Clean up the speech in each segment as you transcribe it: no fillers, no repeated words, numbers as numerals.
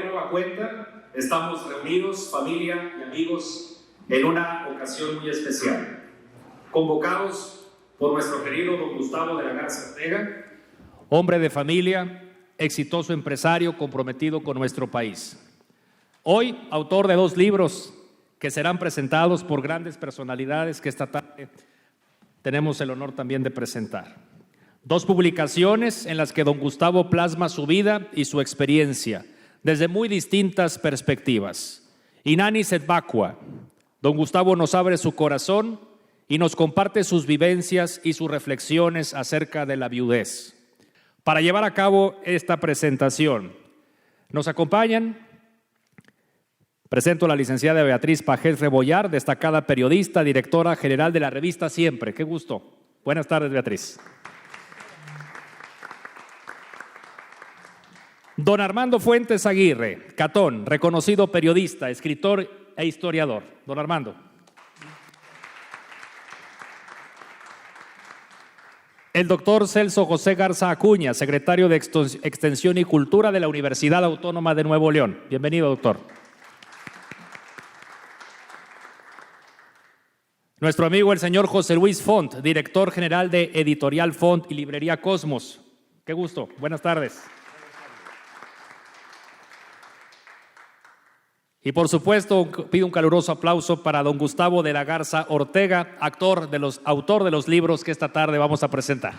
nueva cuenta estamos reunidos, familia y amigos, en una ocasión muy especial, convocados por nuestro querido don Gustavo de la Garza Ortega, hombre de familia, exitoso empresario comprometido con nuestro país. Hoy, autor de 2 libros que serán presentados por grandes personalidades que esta tarde tenemos el honor también de presentar. 2 publicaciones en las que don Gustavo plasma su vida y su experiencia desde muy distintas perspectivas. Inanis et vacua. Don Gustavo nos abre su corazón y nos comparte sus vivencias y sus reflexiones acerca de la viudez. Para llevar a cabo esta presentación, nos acompañan. Presento a la licenciada Beatriz Pajés Rebollar, destacada periodista, directora general de la revista Siempre. Qué gusto. Buenas tardes, Beatriz. Don Armando Fuentes Aguirre, Catón, reconocido periodista, escritor e historiador. Don Armando. El doctor Celso José Garza Acuña, secretario de Extensión y Cultura de la Universidad Autónoma de Nuevo León. Bienvenido, doctor. Nuestro amigo el señor José Luis Font, director general de Editorial Font y Librería Cosmos. Qué gusto. Buenas tardes. Y por supuesto, pido un caluroso aplauso para don Gustavo de la Garza Ortega, autor de los libros que esta tarde vamos a presentar.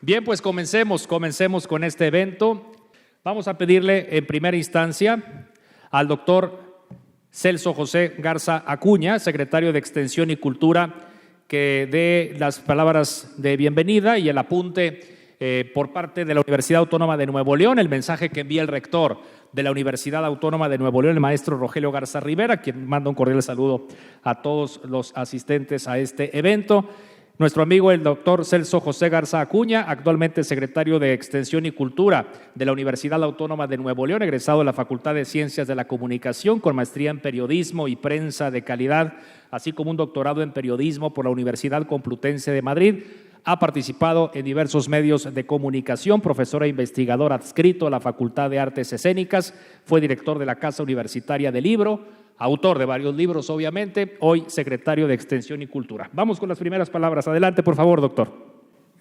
Bien, pues comencemos con este evento. Vamos a pedirle en primera instancia al doctor Celso José Garza Acuña, secretario de Extensión y Cultura, que dé las palabras de bienvenida y el apunte por parte de la Universidad Autónoma de Nuevo León, el mensaje que envía el rector de la Universidad Autónoma de Nuevo León, el maestro Rogelio Garza Rivera, quien manda un cordial saludo a todos los asistentes a este evento. Nuestro amigo el doctor Celso José Garza Acuña, actualmente secretario de Extensión y Cultura de la Universidad Autónoma de Nuevo León, egresado de la Facultad de Ciencias de la Comunicación con maestría en Periodismo y Prensa de Calidad, así como un doctorado en Periodismo por la Universidad Complutense de Madrid. Ha participado en diversos medios de comunicación, profesor e investigador adscrito a la Facultad de Artes Escénicas, fue director de la Casa Universitaria del Libro, autor de varios libros, obviamente, hoy secretario de Extensión y Cultura. Vamos con las primeras palabras. Adelante, por favor, doctor.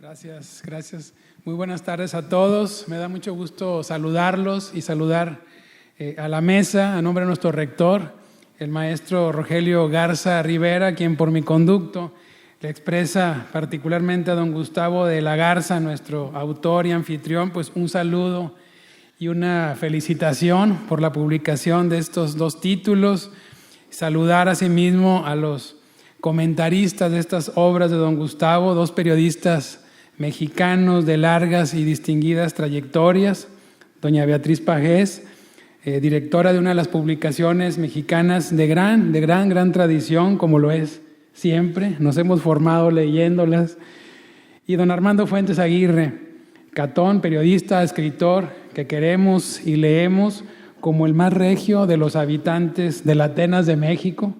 Gracias. Muy buenas tardes a todos. Me da mucho gusto saludarlos y saludar a la mesa, a nombre de nuestro rector, el maestro Rogelio Garza Rivera, quien por mi conducto le expresa particularmente a don Gustavo de la Garza, nuestro autor y anfitrión, pues un saludo y una felicitación por la publicación de estos 2 títulos. Saludar asimismo a los comentaristas de estas obras de don Gustavo, 2 periodistas mexicanos de largas y distinguidas trayectorias, doña Beatriz Pajés, directora de una de las publicaciones mexicanas de gran tradición, como lo es Siempre, nos hemos formado leyéndolas, y don Armando Fuentes Aguirre, Catón, periodista, escritor, que queremos y leemos como el más regio de los habitantes de la Atenas de México,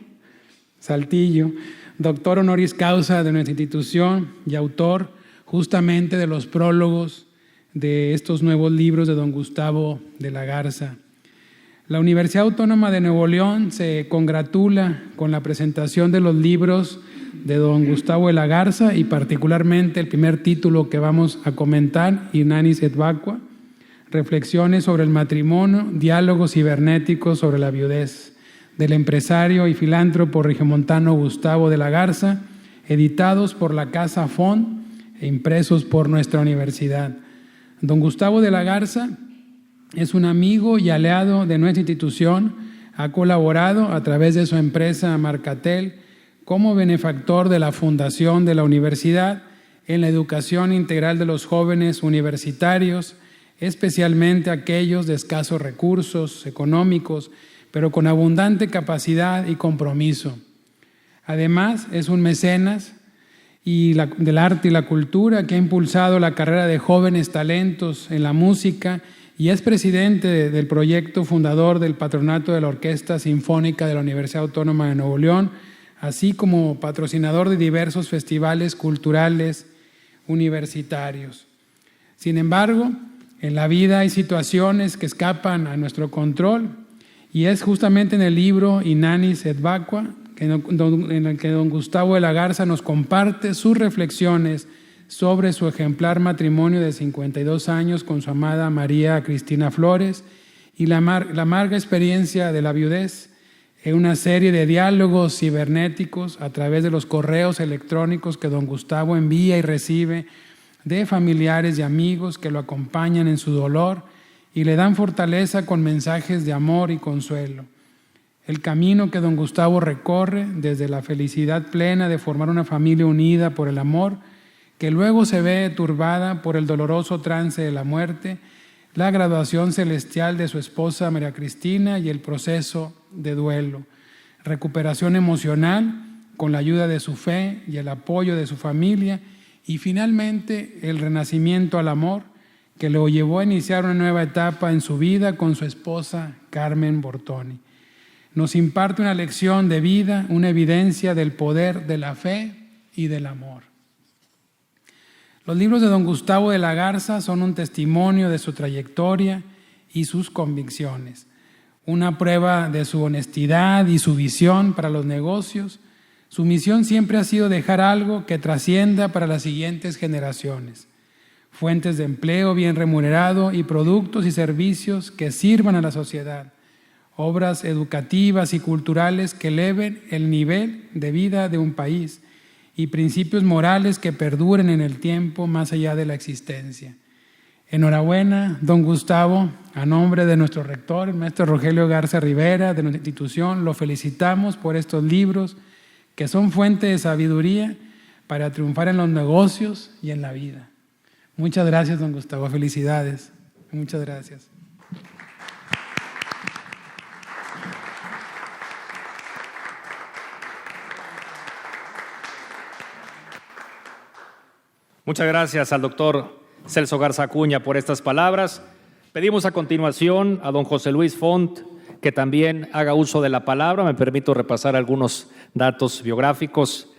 Saltillo, doctor honoris causa de nuestra institución y autor justamente de los prólogos de estos nuevos libros de don Gustavo de la Garza. La Universidad Autónoma de Nuevo León se congratula con la presentación de los libros de don Gustavo de la Garza y particularmente el primer título que vamos a comentar, Inanis et vacua, reflexiones sobre el matrimonio, diálogos cibernéticos sobre la viudez, del empresario y filántropo regiomontano Gustavo de la Garza, editados por la Casa Font e impresos por nuestra universidad. Don Gustavo de la Garza es un amigo y aliado de nuestra institución, ha colaborado a través de su empresa Marcatel como benefactor de la fundación de la universidad en la educación integral de los jóvenes universitarios, especialmente aquellos de escasos recursos económicos, pero con abundante capacidad y compromiso. Además, es un mecenas del arte y la cultura que ha impulsado la carrera de jóvenes talentos en la música y es presidente del proyecto fundador del patronato de la Orquesta Sinfónica de la Universidad Autónoma de Nuevo León, así como patrocinador de diversos festivales culturales universitarios. Sin embargo, en la vida hay situaciones que escapan a nuestro control, y es justamente en el libro Inanis et Vacua en el que don Gustavo de la Garza nos comparte sus reflexiones sobre su ejemplar matrimonio de 52 años con su amada María Cristina Flores y la amarga experiencia de la viudez, en una serie de diálogos cibernéticos a través de los correos electrónicos que don Gustavo envía y recibe de familiares y amigos que lo acompañan en su dolor y le dan fortaleza con mensajes de amor y consuelo. El camino que don Gustavo recorre desde la felicidad plena de formar una familia unida por el amor, que luego se ve turbada por el doloroso trance de la muerte, la graduación celestial de su esposa María Cristina y el proceso de duelo, recuperación emocional con la ayuda de su fe y el apoyo de su familia, y finalmente el renacimiento al amor que lo llevó a iniciar una nueva etapa en su vida con su esposa Carmen Bortoni. Nos imparte una lección de vida, una evidencia del poder de la fe y del amor. Los libros de don Gustavo de la Garza son un testimonio de su trayectoria y sus convicciones, una prueba de su honestidad y su visión para los negocios. Su misión siempre ha sido dejar algo que trascienda para las siguientes generaciones, fuentes de empleo bien remunerado y productos y servicios que sirvan a la sociedad, obras educativas y culturales que eleven el nivel de vida de un país y principios morales que perduren en el tiempo más allá de la existencia. Enhorabuena, don Gustavo, a nombre de nuestro rector, el maestro Rogelio Garza Rivera, de nuestra institución, lo felicitamos por estos libros que son fuente de sabiduría para triunfar en los negocios y en la vida. Muchas gracias, don Gustavo. Felicidades. Muchas gracias. Muchas gracias al doctor Celso Garza Acuña por estas palabras. Pedimos a continuación a don José Luis Font que también haga uso de la palabra. Me permito repasar algunos datos biográficos.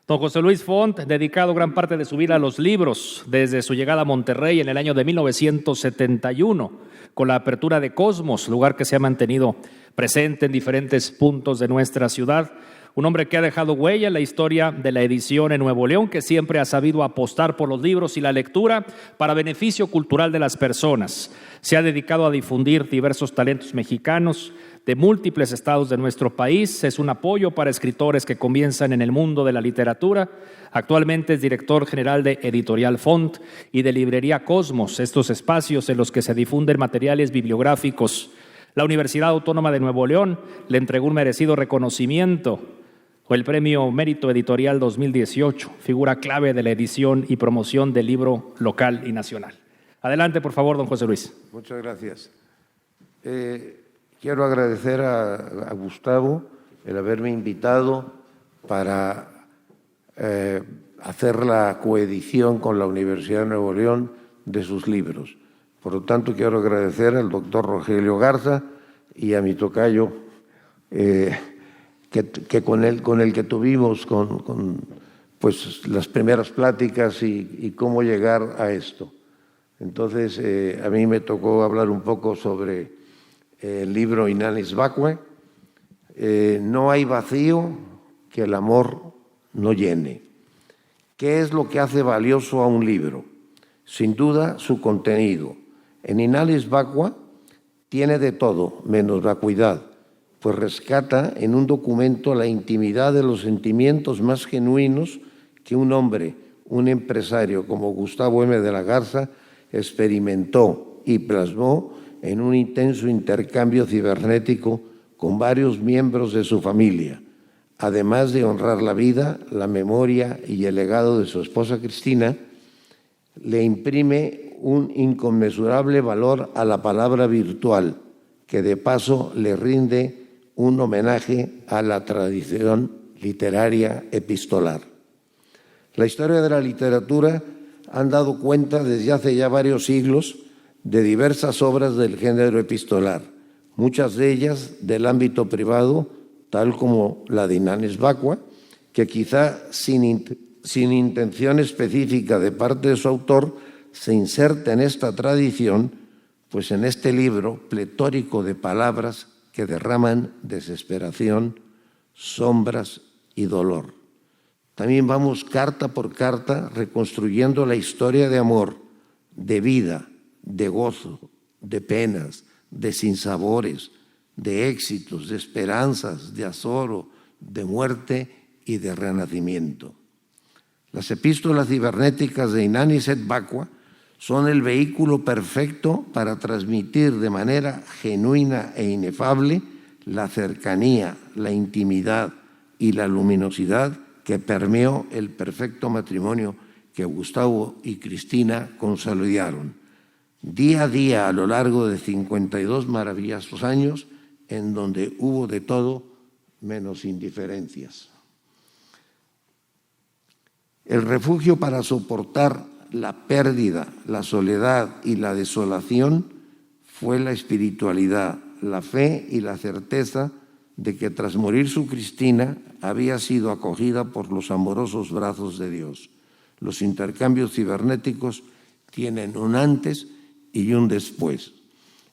Don José Luis Font, dedicado gran parte de su vida a los libros, desde su llegada a Monterrey en el año de 1971, con la apertura de Cosmos, lugar que se ha mantenido presente en diferentes puntos de nuestra ciudad. Un hombre que ha dejado huella en la historia de la edición en Nuevo León, que siempre ha sabido apostar por los libros y la lectura para beneficio cultural de las personas. Se ha dedicado a difundir diversos talentos mexicanos de múltiples estados de nuestro país. Es un apoyo para escritores que comienzan en el mundo de la literatura. Actualmente es director general de Editorial Font y de Librería Cosmos, estos espacios en los que se difunden materiales bibliográficos. La Universidad Autónoma de Nuevo León le entregó un merecido reconocimiento, o el Premio Mérito Editorial 2018, figura clave de la edición y promoción del libro local y nacional. Adelante, por favor, don José Luis. Muchas gracias. Quiero agradecer a Gustavo el haberme invitado para hacer la coedición con la Universidad de Nuevo León de sus libros. Por lo tanto, quiero agradecer al doctor Rogelio Garza y a mi tocayo, que con el que tuvimos pues, las primeras pláticas y cómo llegar a esto. Entonces, a mí me tocó hablar un poco sobre el libro Inanis Vacua. No hay vacío que el amor no llene. ¿Qué es lo que hace valioso a un libro? Sin duda, su contenido. En Inanis Vacua tiene de todo, menos vacuidad, pues rescata en un documento la intimidad de los sentimientos más genuinos que un hombre, un empresario como Gustavo M. de la Garza experimentó y plasmó en un intenso intercambio cibernético con varios miembros de su familia, además de honrar la vida, la memoria y el legado de su esposa Cristina. Le imprime un inconmensurable valor a la palabra virtual, que de paso le rinde un homenaje a la tradición literaria epistolar. La historia de la literatura han dado cuenta desde hace ya varios siglos de diversas obras del género epistolar, muchas de ellas del ámbito privado, tal como la de Inanis Vacua, que quizá sin sin intención específica de parte de su autor, se inserta en esta tradición, pues en este libro pletórico de palabras que derraman desesperación, sombras y dolor. También vamos carta por carta reconstruyendo la historia de amor, de vida, de gozo, de penas, de sinsabores, de éxitos, de esperanzas, de azoro, de muerte y de renacimiento. Las epístolas cibernéticas de Inanicet Bacua son el vehículo perfecto para transmitir de manera genuina e inefable la cercanía, la intimidad y la luminosidad que permeó el perfecto matrimonio que Gustavo y Cristina consolidaron día a día a lo largo de 52 maravillosos años, en donde hubo de todo menos indiferencias. El refugio para soportar la pérdida, la soledad y la desolación fue la espiritualidad, la fe y la certeza de que tras morir su Cristina había sido acogida por los amorosos brazos de Dios. Los intercambios cibernéticos tienen un antes y un después.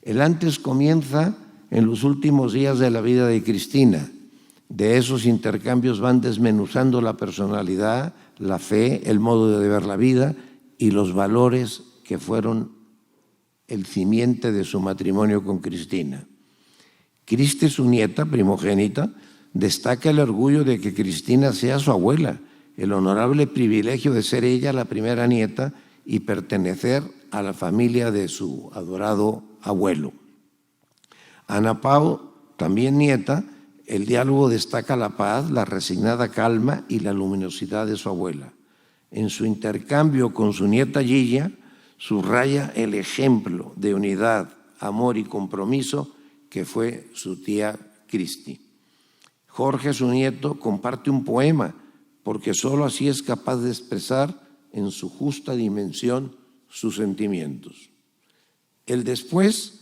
El antes comienza en los últimos días de la vida de Cristina. De esos intercambios van desmenuzando la personalidad, la fe, el modo de ver la vida y los valores que fueron el cimiento de su matrimonio con Cristina. Cristi, su nieta primogénita, destaca el orgullo de que Cristina sea su abuela, el honorable privilegio de ser ella la primera nieta y pertenecer a la familia de su adorado abuelo. Ana Pau, también nieta, el diálogo destaca la paz, la resignada calma y la luminosidad de su abuela. En su intercambio con su nieta Gilla, subraya el ejemplo de unidad, amor y compromiso que fue su tía Cristi. Jorge, su nieto, comparte un poema, porque sólo así es capaz de expresar en su justa dimensión sus sentimientos. El después,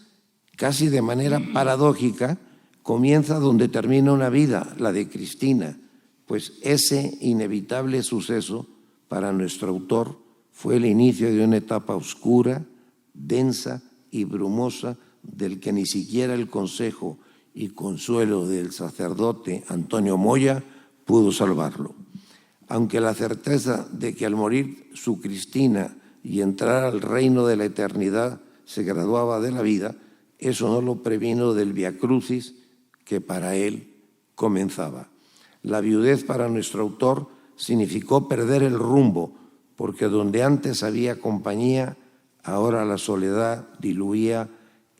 casi de manera paradójica, comienza donde termina una vida, la de Cristina, pues ese inevitable suceso para nuestro autor fue el inicio de una etapa oscura, densa y brumosa del que ni siquiera el consejo y consuelo del sacerdote Antonio Moya pudo salvarlo. Aunque la certeza de que al morir su Cristina y entrar al reino de la eternidad se graduaba de la vida, eso no lo previno del viacrucis que para él comenzaba. La viudez para nuestro autor significó perder el rumbo, porque donde antes había compañía, ahora la soledad diluía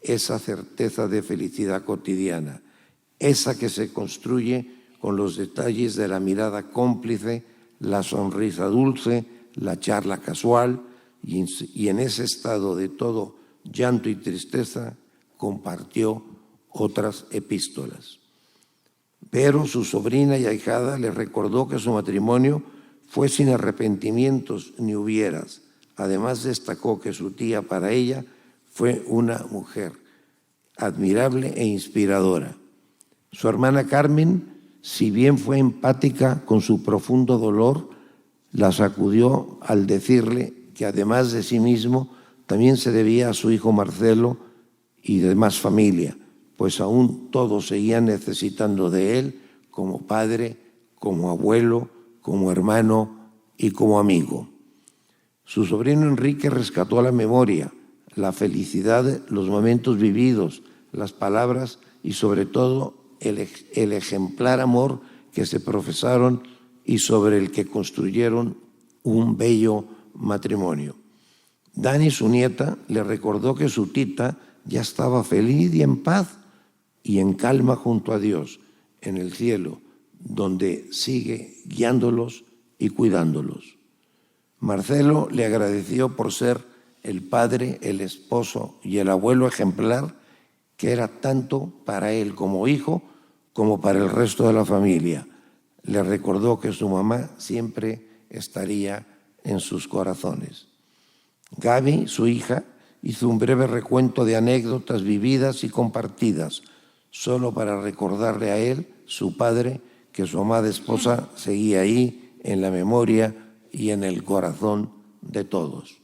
esa certeza de felicidad cotidiana, esa que se construye con los detalles de la mirada cómplice, la sonrisa dulce, la charla casual, y en ese estado de todo llanto y tristeza compartió otras epístolas. Pero su sobrina y ahijada le recordó que su matrimonio fue sin arrepentimientos ni hubieras. Además destacó que su tía para ella fue una mujer admirable e inspiradora. Su hermana Carmen, si bien fue empática con su profundo dolor, la sacudió al decirle que además de sí mismo también se debía a su hijo Marcelo y demás familia, pues aún todos seguían necesitando de él como padre, como abuelo, como hermano y como amigo. Su sobrino Enrique rescató la memoria, la felicidad, los momentos vividos, las palabras y sobre todo el ejemplar amor que se profesaron y sobre el que construyeron un bello matrimonio. Dani, su nieta, le recordó que su tita ya estaba feliz y en paz y en calma junto a Dios en el cielo, donde sigue guiándolos y cuidándolos. Marcelo le agradeció por ser el padre, el esposo y el abuelo ejemplar que era tanto para él como hijo como para el resto de la familia. Le recordó que su mamá siempre estaría en sus corazones. Gaby, su hija, hizo un breve recuento de anécdotas vividas y compartidas, solo para recordarle a él, su padre, que su amada esposa seguía ahí en la memoria y en el corazón de todos.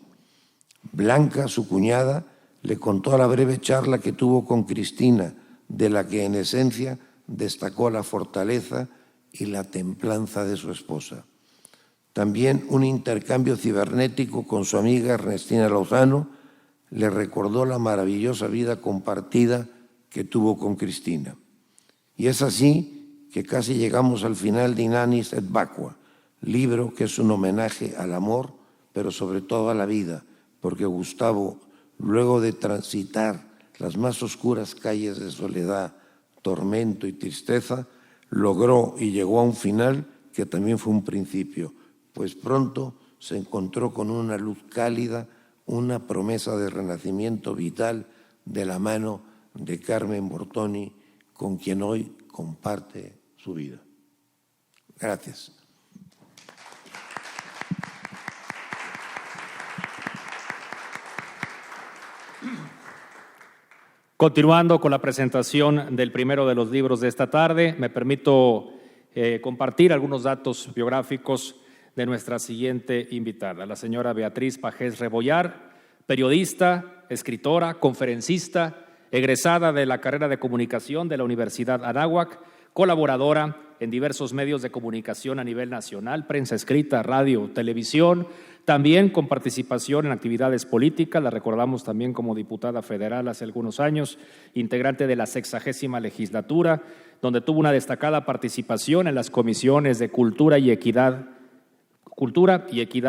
Blanca, su cuñada, le contó la breve charla que tuvo con Cristina, de la que en esencia destacó la fortaleza y la templanza de su esposa. También un intercambio cibernético con su amiga Ernestina Lozano le recordó la maravillosa vida compartida que tuvo con Cristina. Y es así que casi llegamos al final de Inanis et Vacua, libro que es un homenaje al amor, pero sobre todo a la vida, porque Gustavo, luego de transitar las más oscuras calles de soledad, tormento y tristeza, logró y llegó a un final que también fue un principio, pues pronto se encontró con una luz cálida, una promesa de renacimiento vital de la mano de Carmen Bortoni, con quien hoy comparte su vida. Gracias. Continuando con la presentación del primero de los libros de esta tarde, me permito compartir algunos datos biográficos de nuestra siguiente invitada, la señora Beatriz Pajés Rebollar, periodista, escritora, conferencista, egresada de la carrera de comunicación de la Universidad Anáhuac, colaboradora en diversos medios de comunicación a nivel nacional, prensa escrita, radio, televisión, también con participación en actividades políticas. La recordamos también como diputada federal hace algunos años, integrante de la 60ª legislatura, donde tuvo una destacada participación en las comisiones de Cultura y Equidad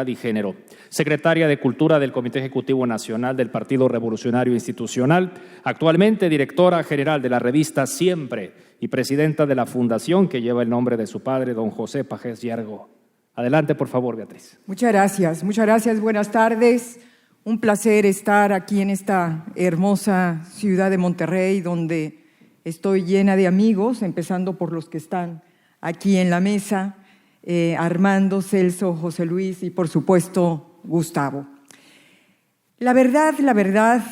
y Género, secretaria de Cultura del Comité Ejecutivo Nacional del Partido Revolucionario Institucional, actualmente directora general de la revista Siempre y presidenta de la fundación que lleva el nombre de su padre, don José Pajés Yergo. Adelante, por favor, Beatriz. Muchas gracias, buenas tardes. Un placer estar aquí en esta hermosa ciudad de Monterrey, donde estoy llena de amigos, empezando por los que están aquí en la mesa, Armando, Celso, José Luis y por supuesto Gustavo. La verdad,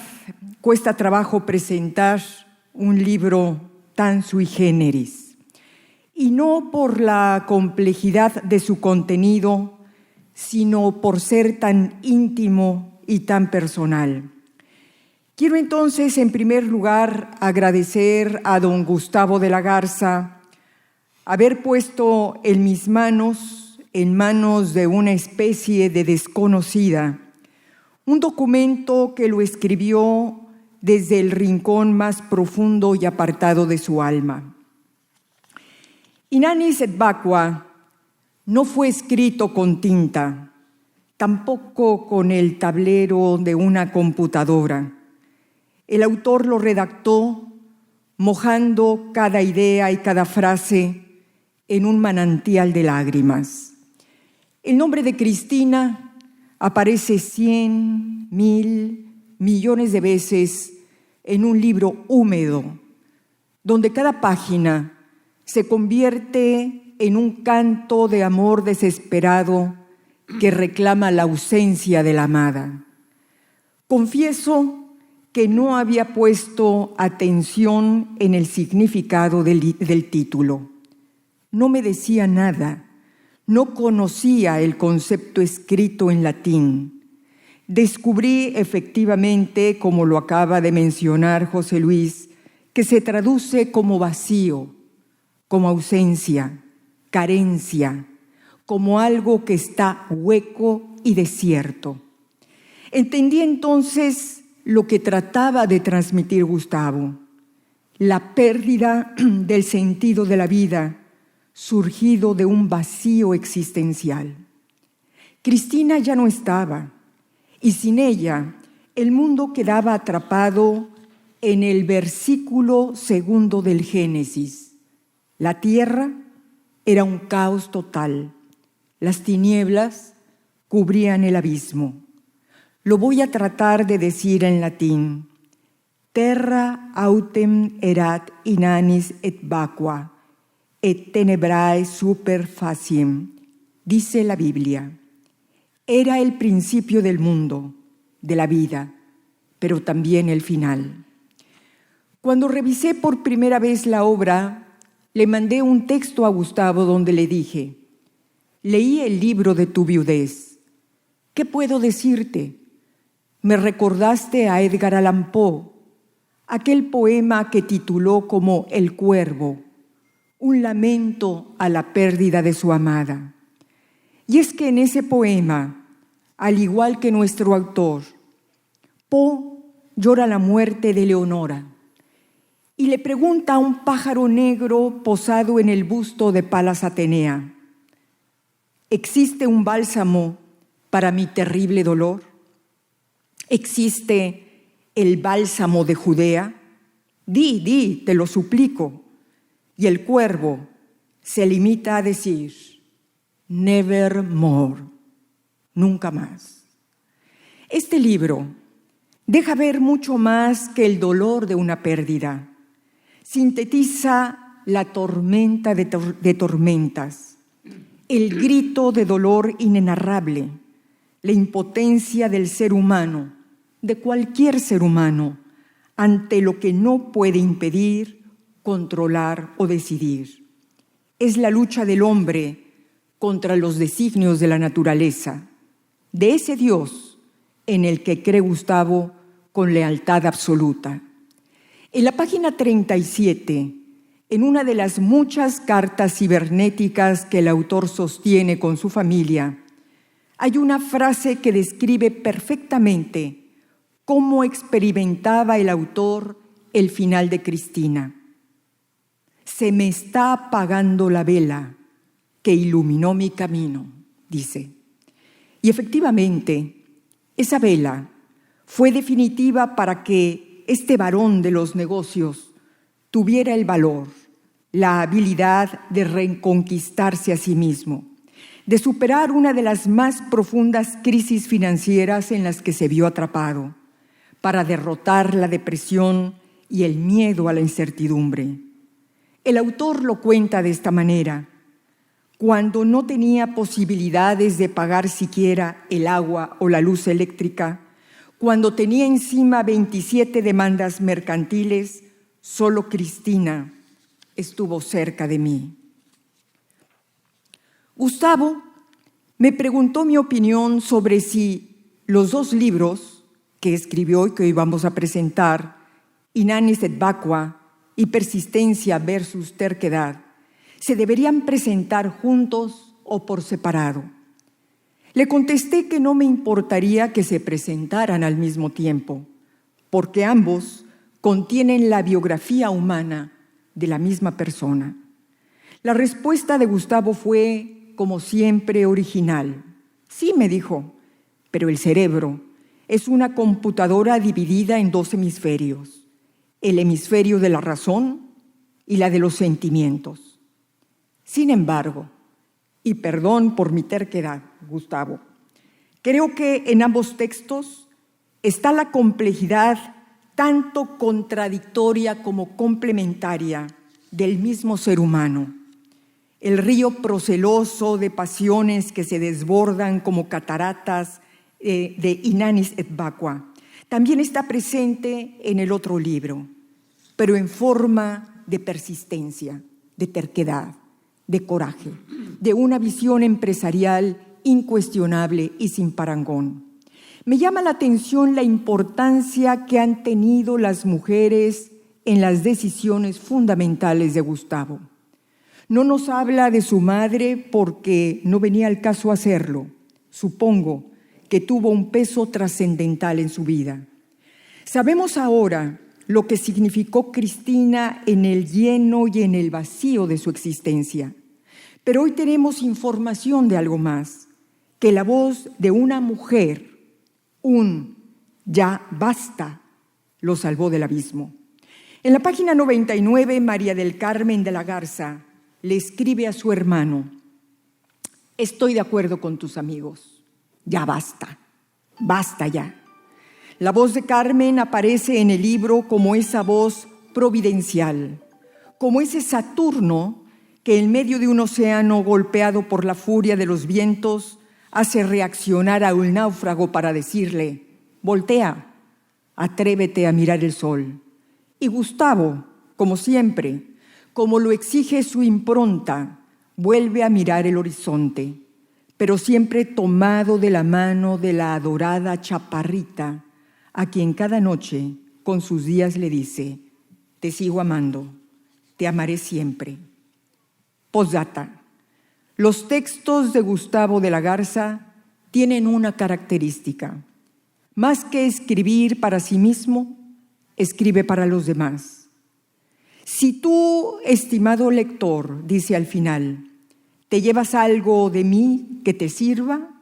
cuesta trabajo presentar un libro tan sui generis, y no por la complejidad de su contenido, sino por ser tan íntimo y tan personal. Quiero entonces, en primer lugar, agradecer a don Gustavo de la Garza haber puesto en mis manos, en manos de una especie de desconocida, un documento que lo escribió desde el rincón más profundo y apartado de su alma. Inanis et Vacua no fue escrito con tinta, tampoco con el tablero de una computadora. El autor lo redactó mojando cada idea y cada frase en un manantial de lágrimas. El nombre de Cristina aparece 100, 1000, millones de veces en un libro húmedo, donde cada página se convierte en un canto de amor desesperado que reclama la ausencia de la amada. Confieso que no había puesto atención en el significado del título. No me decía nada, no conocía el concepto escrito en latín. Descubrí efectivamente, como lo acaba de mencionar José Luis, que se traduce como vacío, como ausencia, carencia, como algo que está hueco y desierto. Entendí entonces lo que trataba de transmitir Gustavo, la pérdida del sentido de la vida, surgido de un vacío existencial. Cristina ya no estaba, y sin ella el mundo quedaba atrapado en el versículo 2 del Génesis. La tierra era un caos total, las tinieblas cubrían el abismo. Lo voy a tratar de decir en latín. Terra autem erat inanis et vacua, et tenebrae super faciem, dice la Biblia. Era el principio del mundo, de la vida, pero también el final. Cuando revisé por primera vez la obra, le mandé un texto a Gustavo donde le dije: leí el libro de tu viudez. ¿Qué puedo decirte? Me recordaste a Edgar Allan Poe, aquel poema que tituló como El Cuervo, un lamento a la pérdida de su amada. Y es que en ese poema, al igual que nuestro autor, Poe llora la muerte de Leonora y le pregunta a un pájaro negro posado en el busto de Palas Atenea: ¿existe un bálsamo para mi terrible dolor? ¿Existe el bálsamo de Judea? Di, te lo suplico. Y el cuervo se limita a decir: nevermore, nunca más. Este libro deja ver mucho más que el dolor de una pérdida. Sintetiza la tormenta de tormentas, el grito de dolor inenarrable, la impotencia del ser humano, de cualquier ser humano, ante lo que no puede impedir, controlar o decidir. Es la lucha del hombre contra los designios de la naturaleza, de ese Dios en el que cree Gustavo con lealtad absoluta. En la página 37, en una de las muchas cartas cibernéticas que el autor sostiene con su familia, hay una frase que describe perfectamente cómo experimentaba el autor el final de Cristina. Se me está apagando la vela que iluminó mi camino, dice. Y efectivamente, esa vela fue definitiva para que este varón de los negocios tuviera el valor, la habilidad de reconquistarse a sí mismo, de superar una de las más profundas crisis financieras en las que se vio atrapado, para derrotar la depresión y el miedo a la incertidumbre. El autor lo cuenta de esta manera: cuando no tenía posibilidades de pagar siquiera el agua o la luz eléctrica, cuando tenía encima 27 demandas mercantiles, solo Cristina estuvo cerca de mí. Gustavo me preguntó mi opinión sobre si los dos libros que escribió y que hoy vamos a presentar, Inanis et Vacua y Persistencia versus Terquedad, se deberían presentar juntos o por separado. Le contesté que no me importaría que se presentaran al mismo tiempo, porque ambos contienen la biografía humana de la misma persona. La respuesta de Gustavo fue, como siempre, original. Sí, me dijo, pero el cerebro es una computadora dividida en dos hemisferios: el hemisferio de la razón y la de los sentimientos. Sin embargo, y perdón por mi terquedad, Gustavo, creo que en ambos textos está la complejidad tanto contradictoria como complementaria del mismo ser humano. El río proceloso de pasiones que se desbordan como cataratas de Inanis et Vacua también está presente en el otro libro, pero en forma de persistencia, de terquedad, de coraje, de una visión empresarial incuestionable y sin parangón. Me llama la atención la importancia que han tenido las mujeres en las decisiones fundamentales de Gustavo. No nos habla de su madre porque no venía al caso hacerlo. Supongo que tuvo un peso trascendental en su vida. Sabemos ahora lo que significó Cristina en el lleno y en el vacío de su existencia. Pero hoy tenemos información de algo más, que la voz de una mujer, un ya basta, lo salvó del abismo. En la página 99, María del Carmen de la Garza le escribe a su hermano: estoy de acuerdo con tus amigos, ya basta, basta ya. La voz de Carmen aparece en el libro como esa voz providencial, como ese Saturno que en medio de un océano golpeado por la furia de los vientos hace reaccionar a un náufrago para decirle: voltea, atrévete a mirar el sol. Y Gustavo, como siempre, como lo exige su impronta, vuelve a mirar el horizonte, pero siempre tomado de la mano de la adorada chaparrita, a quien cada noche con sus días le dice: te sigo amando, te amaré siempre. Postdata. Los textos de Gustavo de la Garza tienen una característica. Más que escribir para sí mismo, escribe para los demás. Si tú, estimado lector, dice al final, te llevas algo de mí que te sirva,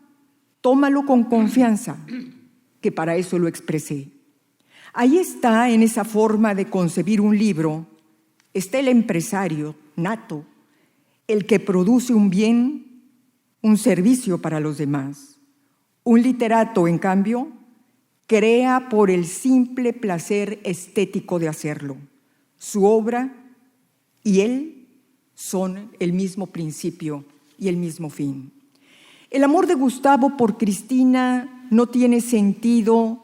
tómalo con confianza, que para eso lo expresé. Ahí está, en esa forma de concebir un libro, está el empresario nato, el que produce un bien, un servicio para los demás. Un literato, en cambio, crea por el simple placer estético de hacerlo. Su obra y él son el mismo principio y el mismo fin. El amor de Gustavo por Cristina no tiene sentido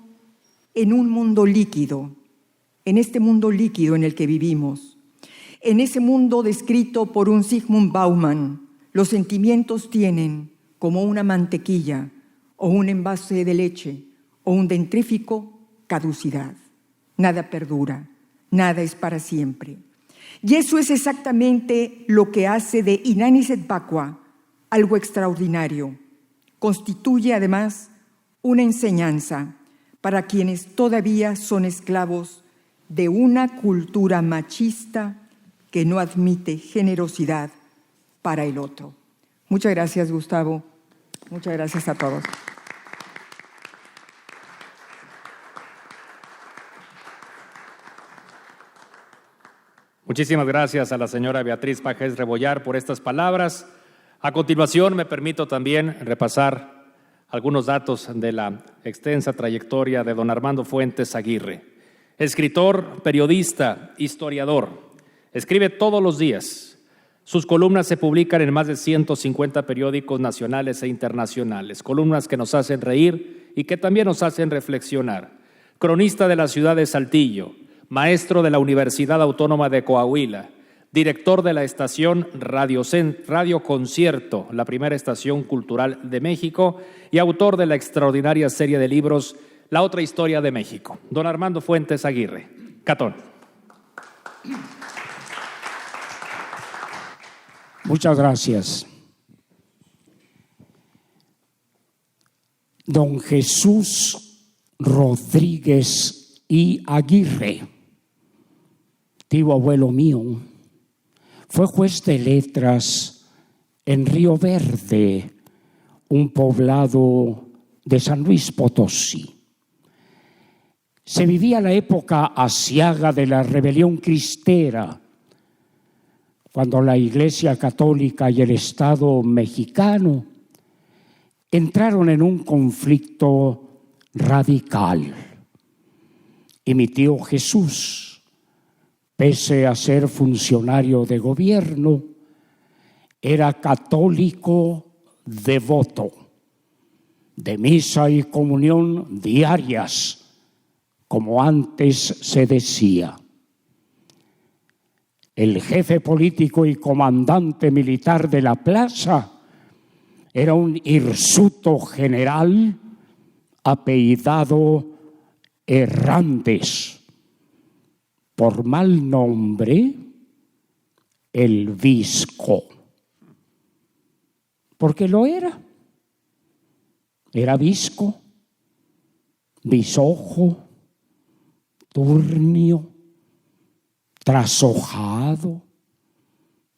en un mundo líquido, en este mundo líquido en el que vivimos. En ese mundo descrito por un Zygmunt Bauman, los sentimientos tienen, como una mantequilla o un envase de leche o un dentrífico, caducidad. Nada perdura, nada es para siempre. Y eso es exactamente lo que hace de Inanis et Vacua algo extraordinario. Constituye además una enseñanza para quienes todavía son esclavos de una cultura machista que no admite generosidad para el otro. Muchas gracias, Gustavo. Muchas gracias a todos. Muchísimas gracias a la señora Beatriz Pajés Rebollar por estas palabras. A continuación, me permito también repasar algunos datos de la extensa trayectoria de don Armando Fuentes Aguirre. Escritor, periodista, historiador. Escribe todos los días. Sus columnas se publican en más de 150 periódicos nacionales e internacionales. Columnas que nos hacen reír y que también nos hacen reflexionar. Cronista de la ciudad de Saltillo, maestro de la Universidad Autónoma de Coahuila, director de la estación Radio Concierto, la primera estación cultural de México, y autor de la extraordinaria serie de libros La otra historia de México. Don Armando Fuentes Aguirre. Catón. Muchas gracias. Don Jesús Rodríguez y Aguirre, tío abuelo mío, fue juez de letras en Río Verde, un poblado de San Luis Potosí. Se vivía la época aciaga de la rebelión cristera, cuando la Iglesia Católica y el Estado mexicano entraron en un conflicto radical. Y mi tío Jesús, pese a ser funcionario de gobierno, era católico devoto, de misa y comunión diarias, como antes se decía. El jefe político y comandante militar de la plaza era un hirsuto general apellidado Hernández, por mal nombre, el Visco, porque lo era. Era visco, bisojo, turnio, trashojado,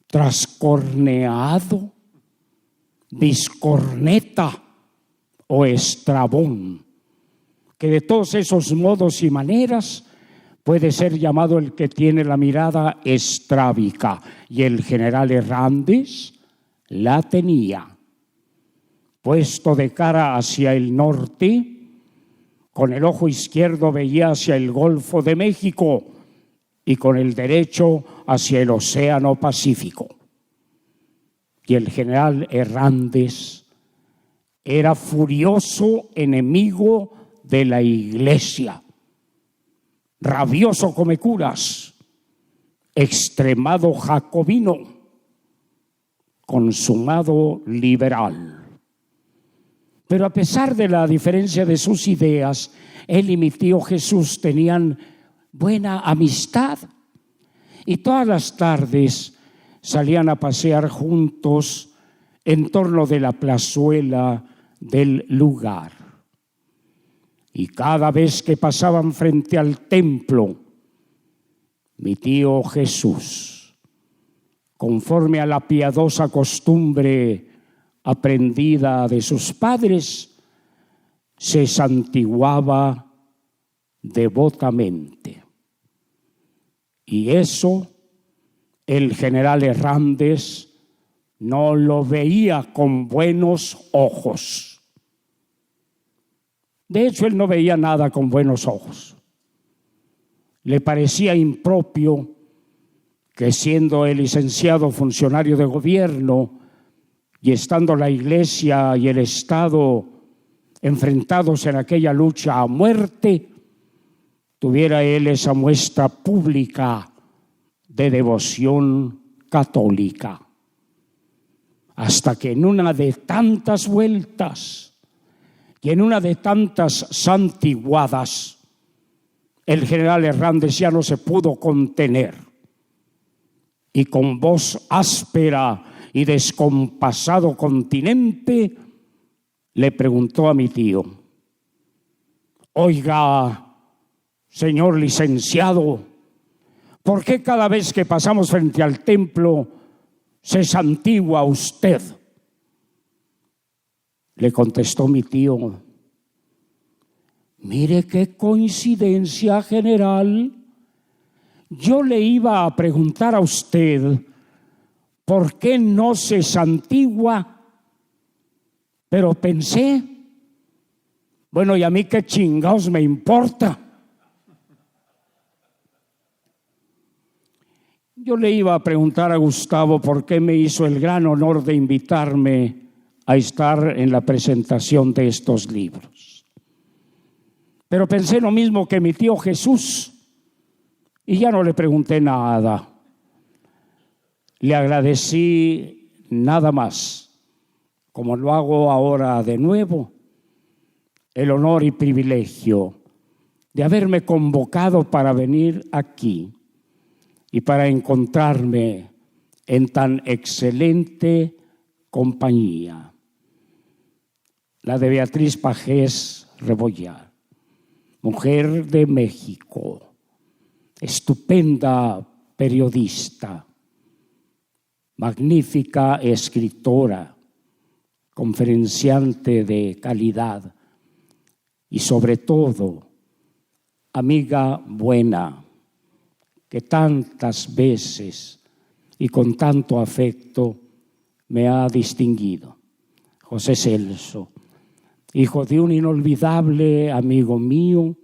trascorneado, biscorneta o estrabón, que de todos esos modos y maneras puede ser llamado el que tiene la mirada estrábica, y el general Hernández la tenía. Puesto de cara hacia el norte, con el ojo izquierdo veía hacia el Golfo de México y con el derecho hacia el Océano Pacífico. Y el general Hernández era furioso enemigo de la Iglesia, rabioso comecuras, extremado jacobino, consumado liberal. Pero a pesar de la diferencia de sus ideas, él y mi tío Jesús tenían buena amistad. Y todas las tardes salían a pasear juntos en torno de la plazuela del lugar. Y cada vez que pasaban frente al templo, mi tío Jesús, conforme a la piadosa costumbre aprendida de sus padres, se santiguaba devotamente. Y eso el general Hernández no lo veía con buenos ojos. De hecho, él no veía nada con buenos ojos. Le parecía impropio que, siendo el licenciado funcionario de gobierno y estando la Iglesia y el Estado enfrentados en aquella lucha a muerte, tuviera él esa muestra pública de devoción católica. Hasta que en una de tantas vueltas y en una de tantas santiguadas, el general Hernández ya no se pudo contener y con voz áspera y descompasado continente le preguntó a mi tío: oiga, señor licenciado, ¿por qué cada vez que pasamos frente al templo se santigua usted? Le contestó mi tío: mire qué coincidencia, general. Yo le iba a preguntar a usted por qué no se santigua, pero pensé, bueno, ¿y a mí qué chingados me importa? Yo le iba a preguntar a Gustavo por qué me hizo el gran honor de invitarme a estar en la presentación de estos libros. Pero pensé lo mismo que mi tío Jesús y ya no le pregunté nada. Le agradecí nada más, como lo hago ahora de nuevo, el honor y privilegio de haberme convocado para venir aquí y para encontrarme en tan excelente compañía. La de Beatriz Pajés Rebollar, mujer de México, estupenda periodista, magnífica escritora, conferenciante de calidad y sobre todo amiga buena, que tantas veces y con tanto afecto me ha distinguido. José Celso, hijo de un inolvidable amigo mío,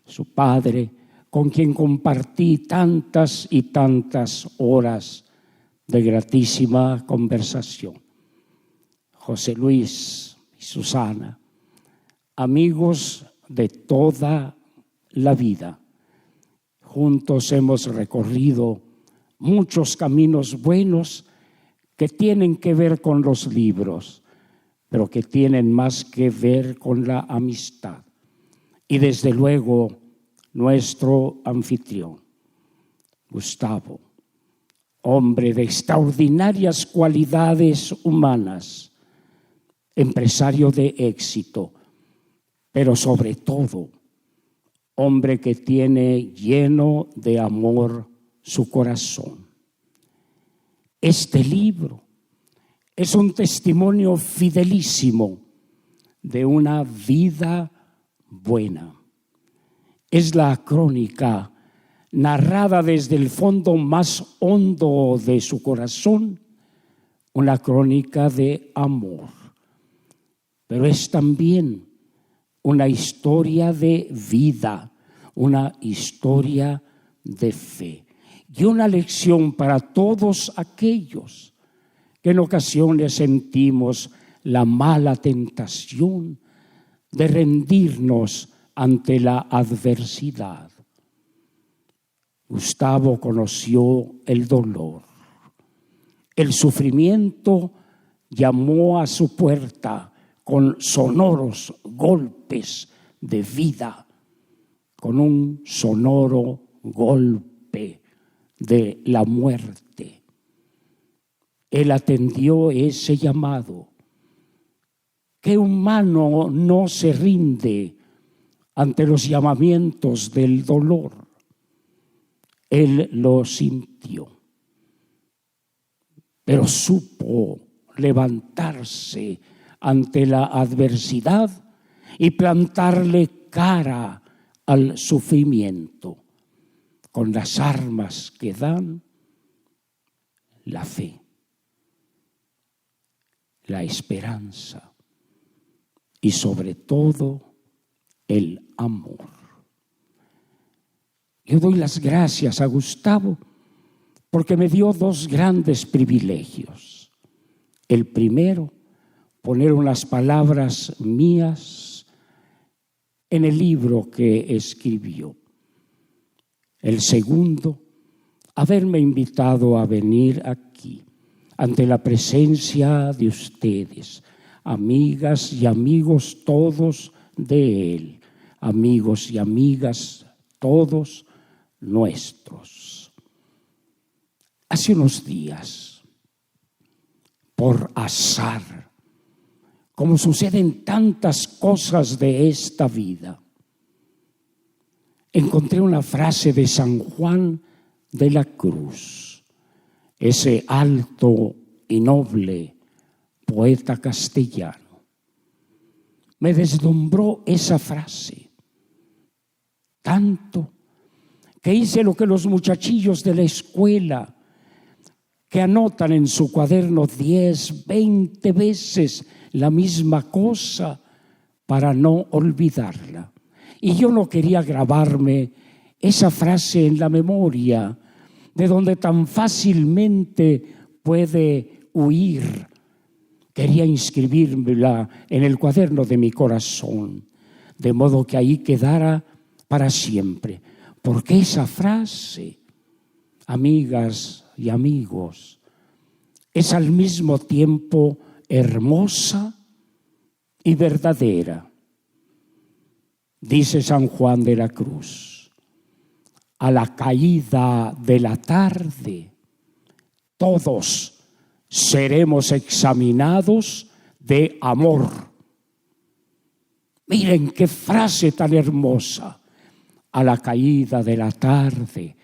su padre, con quien compartí tantas y tantas horas de gratísima conversación. José Luis y Susana, amigos de toda la vida. Juntos hemos recorrido muchos caminos buenos que tienen que ver con los libros, pero que tienen más que ver con la amistad. Y desde luego, nuestro anfitrión, Gustavo, hombre de extraordinarias cualidades humanas, empresario de éxito, pero sobre todo, hombre que tiene lleno de amor su corazón. Este libro es un testimonio fidelísimo de una vida buena. Es la crónica narrada desde el fondo más hondo de su corazón, una crónica de amor. Pero es también una historia de vida, una historia de fe y una lección para todos aquellos que en ocasiones sentimos la mala tentación de rendirnos ante la adversidad. Gustavo conoció el dolor. El sufrimiento llamó a su puerta con sonoros golpes de vida, con un sonoro golpe de la muerte. Él atendió ese llamado. ¿Qué humano no se rinde ante los llamamientos del dolor? Él lo sintió, pero supo levantarse ante la adversidad y plantarle cara al sufrimiento con las armas que dan la fe, la esperanza y sobre todo el amor. Yo doy las gracias a Gustavo porque me dio dos grandes privilegios. El primero, poner unas palabras mías en el libro que escribió. El segundo, haberme invitado a venir aquí, ante la presencia de ustedes, amigas y amigos todos de él, amigos y amigas todos nuestros. Hace unos días, por azar, como suceden tantas cosas de esta vida, encontré una frase de San Juan de la Cruz, ese alto y noble poeta castellano. Me deslumbró esa frase, tanto que hice lo que los muchachillos de la escuela, que anotan en su cuaderno 10, 20 veces la misma cosa para no olvidarla. Y yo no quería grabarme esa frase en la memoria, de donde tan fácilmente puede huir. Quería inscribírmela en el cuaderno de mi corazón, de modo que ahí quedara para siempre. Porque esa frase, amigas y amigos, es al mismo tiempo hermosa y verdadera. Dice San Juan de la Cruz: a la caída de la tarde, todos seremos examinados de amor. Miren qué frase tan hermosa. A la caída de la tarde,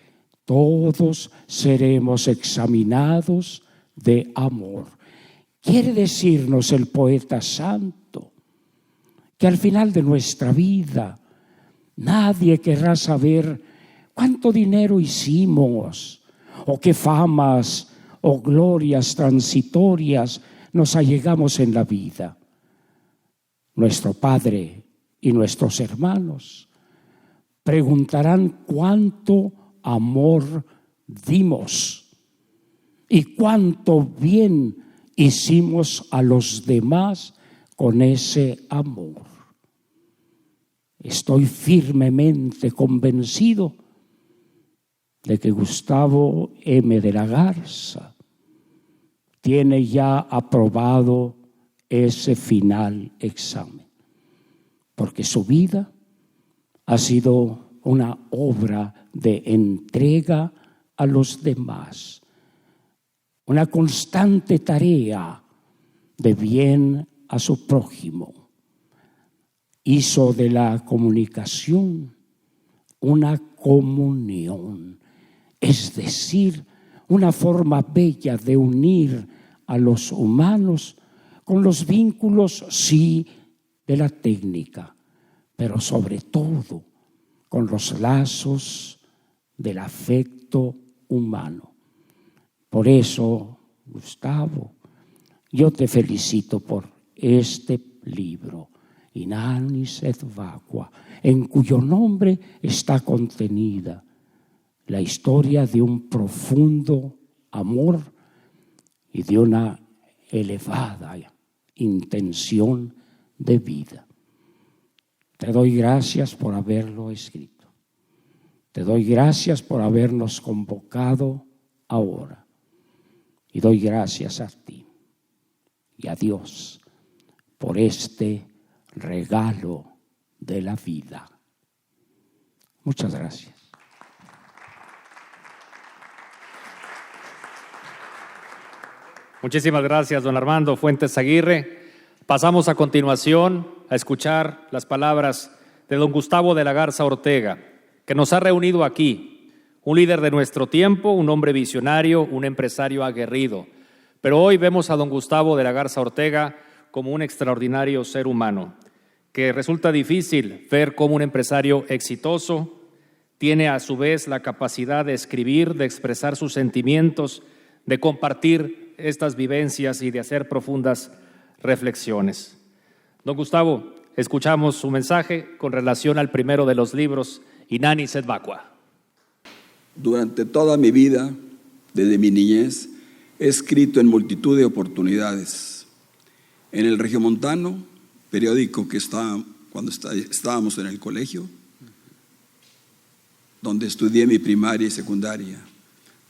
todos seremos examinados de amor. Quiere decirnos el poeta santo que al final de nuestra vida nadie querrá saber cuánto dinero hicimos o qué famas o glorias transitorias nos allegamos en la vida. Nuestro Padre y nuestros hermanos preguntarán cuánto amor dimos y cuánto bien hicimos a los demás con ese amor. Estoy firmemente convencido de que Gustavo M. de la Garza tiene ya aprobado ese final examen, porque su vida ha sido una obra de entrega a los demás, una constante tarea de bien a su prójimo. Hizo de la comunicación una comunión, es decir, una forma bella de unir a los humanos con los vínculos, sí, de la técnica, pero sobre todo con los lazos del afecto humano. Por eso, Gustavo, yo te felicito por este libro, Inanis et Vacua, en cuyo nombre está contenida la historia de un profundo amor y de una elevada intención de vida. Te doy gracias por haberlo escrito. Te doy gracias por habernos convocado ahora. Y doy gracias a ti y a Dios por este regalo de la vida. Muchas gracias. Muchísimas gracias, don Armando Fuentes Aguirre. Pasamos a continuación a escuchar las palabras de don Gustavo de la Garza Ortega, que nos ha reunido aquí, un líder de nuestro tiempo, un hombre visionario, un empresario aguerrido. Pero hoy vemos a don Gustavo de la Garza Ortega como un extraordinario ser humano, que resulta difícil ver cómo un empresario exitoso tiene a su vez la capacidad de escribir, de expresar sus sentimientos, de compartir estas vivencias y de hacer profundas reflexiones. Don Gustavo, escuchamos su mensaje con relación al primero de los libros, Inani Sedvakua. Durante toda mi vida, desde mi niñez, he escrito en multitud de oportunidades. En el Regiomontano, periódico que cuando estábamos en el colegio, donde estudié mi primaria y secundaria.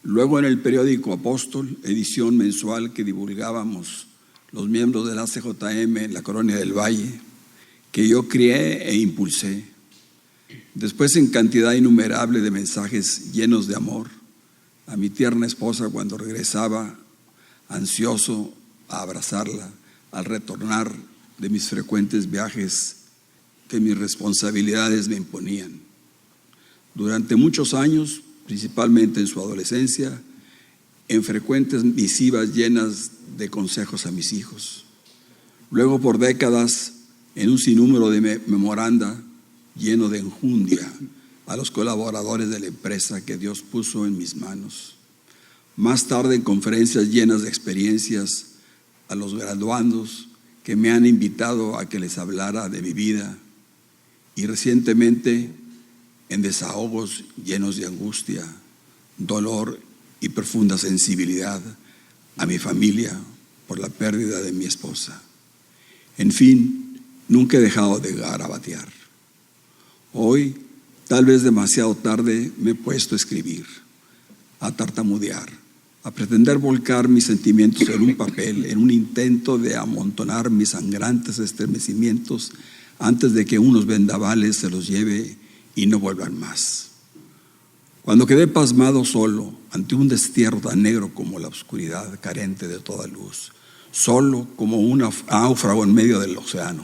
Luego en el periódico Apóstol, edición mensual que divulgábamos los miembros de la CJM en la Colonia del Valle, que yo crié e impulsé. Después en cantidad innumerable de mensajes llenos de amor a mi tierna esposa cuando regresaba ansioso a abrazarla al retornar de mis frecuentes viajes que mis responsabilidades me imponían. Durante muchos años, principalmente en su adolescencia, en frecuentes misivas llenas de consejos a mis hijos. Luego por décadas, en un sinnúmero de memoranda lleno de enjundia a los colaboradores de la empresa que Dios puso en mis manos. Más tarde en conferencias llenas de experiencias a los graduandos que me han invitado a que les hablara de mi vida, y recientemente en desahogos llenos de angustia, dolor y profunda sensibilidad a mi familia por la pérdida de mi esposa. En fin, nunca he dejado de garabatear. Hoy, tal vez demasiado tarde, me he puesto a escribir, a tartamudear, a pretender volcar mis sentimientos en un papel, en un intento de amontonar mis sangrantes estremecimientos antes de que unos vendavales se los lleve y no vuelvan más. Cuando quedé pasmado solo ante un destierro tan negro como la oscuridad, carente de toda luz, solo como un náufrago en medio del océano,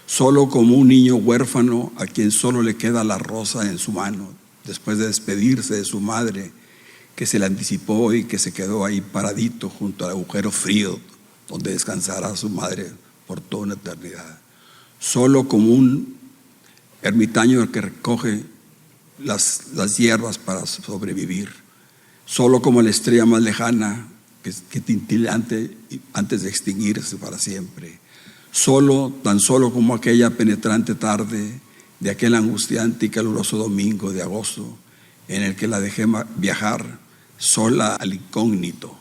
solo como un niño huérfano a quien solo le queda la rosa en su mano después de despedirse de su madre, que se le anticipó y que se quedó ahí paradito junto al agujero frío donde descansará su madre por toda una eternidad. Solo como un ermitaño que recoge las hierbas para sobrevivir. Solo como la estrella más lejana que tintilante antes de extinguirse para siempre. Tan solo como aquella penetrante tarde de aquel angustiante y caluroso domingo de agosto en el que la dejé viajar sola al incógnito,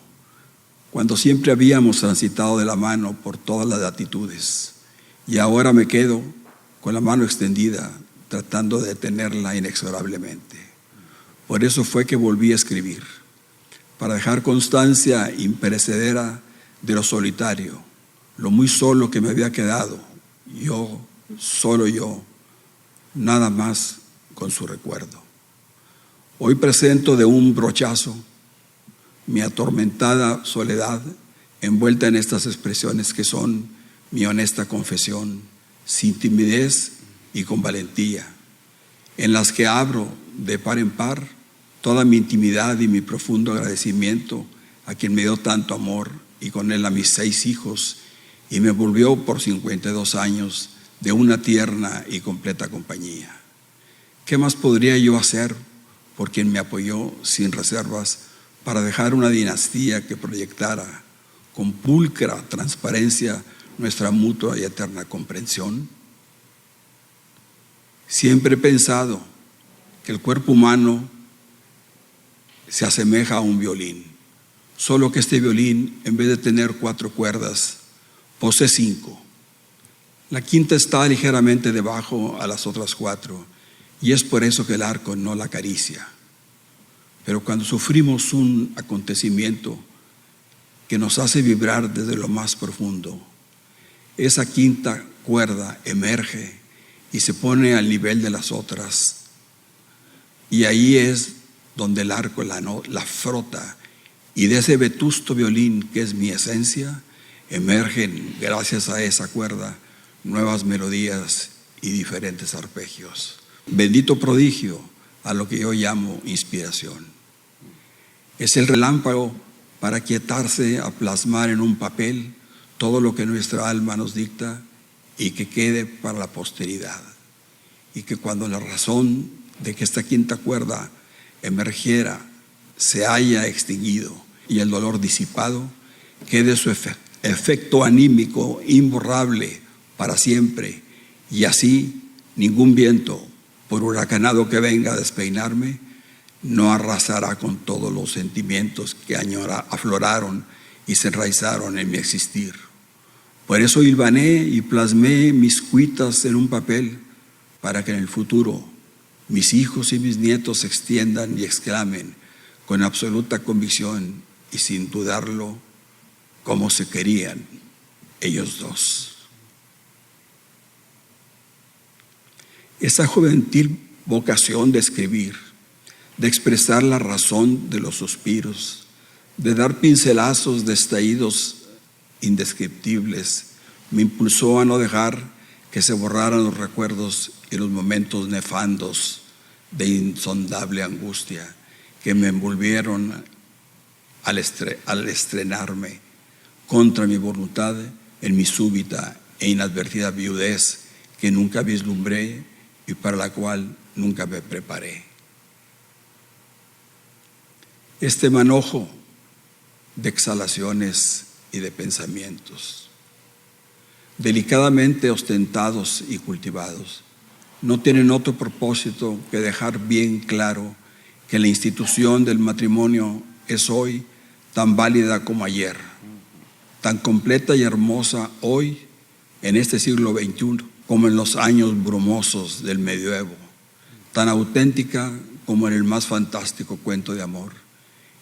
cuando siempre habíamos transitado de la mano por todas las latitudes, y ahora me quedo con la mano extendida tratando de detenerla inexorablemente. Por eso fue que volví a escribir, para dejar constancia imperecedera de lo solitario, lo muy solo que me había quedado, yo, solo yo, nada más con su recuerdo. Hoy presento de un brochazo mi atormentada soledad envuelta en estas expresiones que son mi honesta confesión, sin timidez y con valentía, en las que abro de par en par toda mi intimidad y mi profundo agradecimiento a quien me dio tanto amor y con él a mis 6 hijos y me volvió por 52 años de una tierna y completa compañía. ¿Qué más podría yo hacer por quien me apoyó sin reservas para dejar una dinastía que proyectara con pulcra transparencia nuestra mutua y eterna comprensión? Siempre he pensado que el cuerpo humano se asemeja a un violín, solo que este violín, en vez de tener 4 cuerdas, posee 5. La quinta está ligeramente debajo a las otras 4, y es por eso que el arco no la acaricia. Pero cuando sufrimos un acontecimiento que nos hace vibrar desde lo más profundo, esa quinta cuerda emerge y se pone al nivel de las otras. Y ahí es donde el arco la frota, y de ese vetusto violín que es mi esencia, emergen, gracias a esa cuerda, nuevas melodías y diferentes arpegios. Bendito prodigio a lo que yo llamo inspiración. Es el relámpago para quietarse a plasmar en un papel todo lo que nuestra alma nos dicta y que quede para la posteridad. Y que cuando la razón de que esta quinta cuerda emergiera se haya extinguido y el dolor disipado, quede su efecto anímico imborrable para siempre, y así ningún viento, por huracanado que venga a despeinarme, no arrasará con todos los sentimientos que afloraron y se enraizaron en mi existir. Por eso hilvané y plasmé mis cuitas en un papel, para que en el futuro mis hijos y mis nietos se extiendan y exclamen con absoluta convicción y sin dudarlo cómo se querían ellos dos. Esa juvenil vocación de escribir, de expresar la razón de los suspiros, de dar pincelazos de estallidos indescriptibles, me impulsó a no dejar que se borraran los recuerdos y los momentos nefandos de insondable angustia que me envolvieron al estrenarme contra mi voluntad en mi súbita e inadvertida viudez que nunca vislumbré y para la cual nunca me preparé. Este manojo de exhalaciones y de pensamientos, delicadamente ostentados y cultivados, no tienen otro propósito que dejar bien claro que la institución del matrimonio es hoy tan válida como ayer, tan completa y hermosa hoy en este siglo XXI como en los años brumosos del medioevo, tan auténtica como en el más fantástico cuento de amor.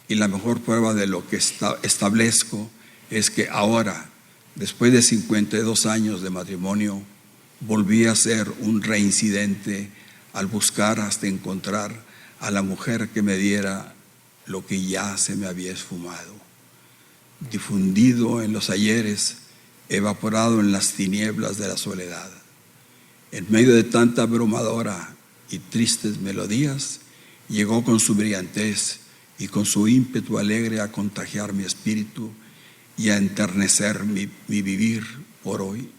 Y la mejor prueba de lo que establezco es que ahora, después de 52 años de matrimonio, volví a ser un reincidente al buscar hasta encontrar a la mujer que me diera lo que ya se me había esfumado, difundido en los ayeres, evaporado en las tinieblas de la soledad. En medio de tanta abrumadora y tristes melodías, llegó con su brillantez y con su ímpetu alegre a contagiar mi espíritu y a enternecer mi vivir por hoy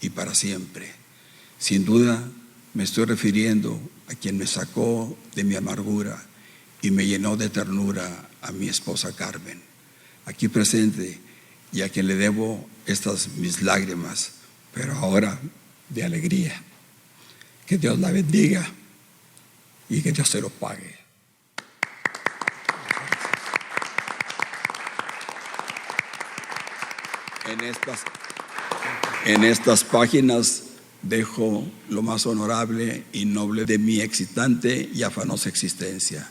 y para siempre. Sin duda me estoy refiriendo a quien me sacó de mi amargura y me llenó de ternura, a mi esposa Carmen, aquí presente, y a quien le debo estas mis lágrimas, pero ahora de alegría. Que Dios la bendiga y que Dios se lo pague. En estas páginas dejo lo más honorable y noble de mi excitante y afanosa existencia,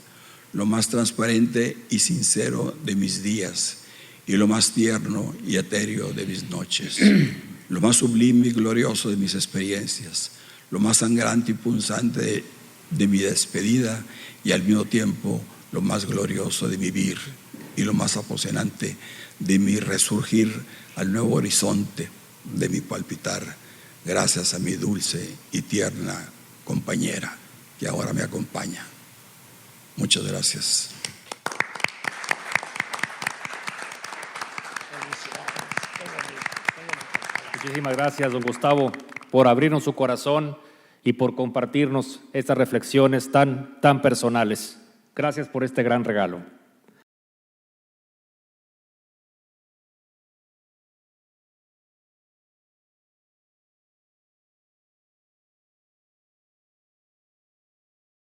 lo más transparente y sincero de mis días y lo más tierno y etéreo de mis noches, lo más sublime y glorioso de mis experiencias, lo más sangrante y punzante de mi despedida y al mismo tiempo lo más glorioso de vivir y lo más apasionante de mi resurgir al nuevo horizonte de mi palpitar, gracias a mi dulce y tierna compañera que ahora me acompaña. Muchas gracias. Muchísimas gracias, don Gustavo, por abrirnos su corazón y por compartirnos estas reflexiones tan personales. Gracias por este gran regalo.